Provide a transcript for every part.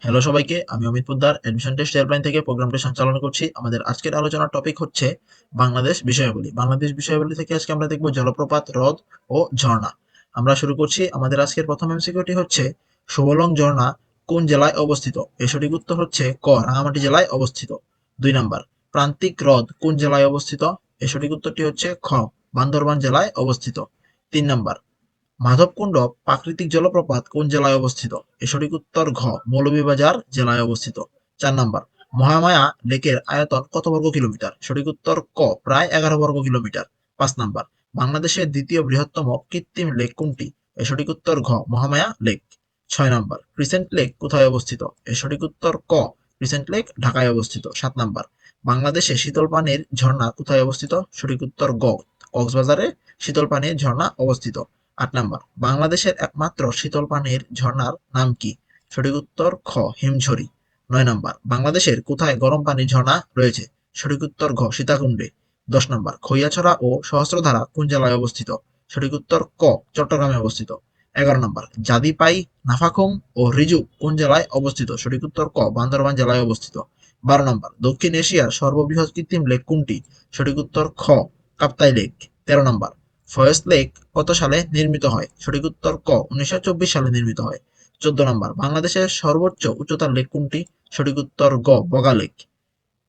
Hello সবাইকে, আমি Amit Poddar admission test helpline থেকে প্রোগ্রামটি সঞ্চালনা করছি। আমাদের আজকের আলোচনার টপিক হচ্ছে বাংলাদেশ বিষয়াবলী। বাংলাদেশ বিষয়াবলী থেকে আজকে আমরা দেখব জলপ্রপাত, হ্রদ ও ঝর্ণা। আমরা শুরু করছি। আমাদের আজকের প্রথম এমসিকিউটি হচ্ছে সুবলং ঝর্ণা কোন জেলায় অবস্থিত? এর সঠিক উত্তর হচ্ছে ক, রাঙামাটি জেলায় অবস্থিত। 2 নাম্বার, প্রান্তিক হ্রদ কোন জেলায় অবস্থিত? এর সঠিক উত্তরটি হচ্ছে খ, বান্দরবান জেলায় অবস্থিত। 3 নাম্বার, মাধবকুণ্ড প্রাকৃতিক জলপ্রপাত কোন জেলায় অবস্থিত? এর সঠিক উত্তর ঘ, মৌলভীবাজার জেলায় অবস্থিত। 4 নাম্বার, মহামায়া লেকের আয়তন কত বর্গ কিলোমিটার? সঠিক উত্তর ক, প্রায় 11 বর্গ কিলোমিটার। 5 নাম্বার, বাংলাদেশের দ্বিতীয় বৃহত্তম কৃত্রিম লেক কোনটি? এর সঠিক উত্তর ঘ, Mahamaya lake. 6 number, crescent lake কোথায় অবস্থিত? এর সঠিক উত্তর ক, ক্রিসেন্ট লেক ঢাকায় অবস্থিত। 7 নাম্বার, বাংলাদেশে শীতল পানির ঝর্ণা কোথায় অবস্থিত? সঠিক উত্তর গ, কক্সবাজারে শীতল পানির ঝর্ণা অবস্থিত। 8 নাম্বার, বাংলাদেশের একমাত্র শীতল পানির ঝর্ণার নাম কি? সঠিক উত্তর খ, হিমছড়ি। 9 নাম্বার, বাংলাদেশের কোথায় গরম পানির ঝর্ণা রয়েছে? সঠিক উত্তর ঘ, সীতাকুণ্ডে। 10 নাম্বার, খৈয়াছড়া ও সহস্রধারা কোন জেলায় অবস্থিত? সঠিক উত্তর ক, চট্টগ্রামে অবস্থিত। 11 নাম্বার, জাদিপাই, নাফাখুম ও রিজুক কোন জেলায় অবস্থিত? সঠিক উত্তর ক, বান্দরবান জেলায় অবস্থিত। 12 নাম্বার, দক্ষিণ এশিয়ার সর্ববৃহৎ কৃত্রিম লেক কোনটি? সঠিক উত্তর খ, Kaptai lake. 13 number, Foy's lake কত সালে নির্মিত হয়? সঠিক উত্তর ক, 1924 সালে নির্মিত হয়। 14 নম্বর, বাংলাদেশের সর্বোচ্চ উচ্চতার লেক কোনটি? সঠিক উত্তর গ, বগা লেক।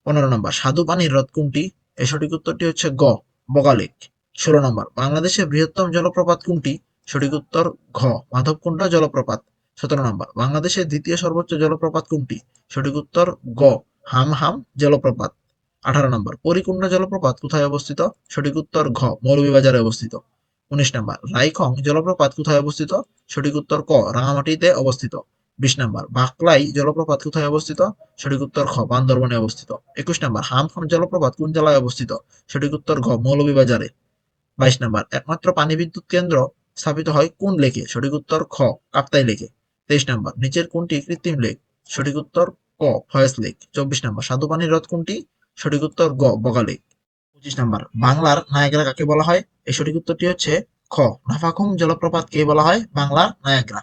15 নম্বর, স্বাদু পানির হ্রদ কোনটি? এর সঠিক উত্তরটি হচ্ছে গ, বগা লেক। 16 নম্বর, বাংলাদেশের বৃহত্তম জলপ্রপাত কোনটি? সঠিক উত্তর ঘ, মাধবকুণ্ড জলপ্রপাত। 17 নম্বর, বাংলাদেশের দ্বিতীয় সর্বোচ্চ জলপ্রপাত কোনটি? সঠিক উত্তর গ, হামহাম জলপ্রপাত। 18 নম্বর, পরিপূর্ণ জলপ্রপাত কোথায় অবস্থিত? সঠিক উত্তর ঘ, মৌলভীবাজারে অবস্থিত। 19 নাম্বার, রাইখং জলপ্রপাত কোথায় অবস্থিত? সঠিক উত্তর ক, রাঙামাটিতে অবস্থিত। 20 নাম্বার, বাকলাই জলপ্রপাত কোথায় অবস্থিত? সঠিক উত্তর খ, বান্দরবনে অবস্থিত। 21 নাম্বার, হামহাম জলপ্রপাত কোন জেলায় অবস্থিত? সঠিক উত্তর ঘ, মৌলভীবাজারে। 22 নাম্বার, একমাত্র পানি বিদ্যুৎ কেন্দ্র স্থাপিত হয় কোন লেকে? সঠিক উত্তর খ, কাপ্তাই লেকে। 23 নাম্বার, নিচের কোনটি কৃত্রিম লেক? সঠিক উত্তর ক, ফয়েজ লেক। 24 নাম্বার, স্বাদু পানির হ্রদ কোনটি? সঠিক উত্তর গ, বগা লেক। 25 নাম্বার, বাংলার নায়াগ্রা কাকে বলা হয়? এই সঠিক উত্তরটি হচ্ছে খ, নাফাখুম জলপ্রপাতকে বলা হয় বাংলার নায়াগ্রা।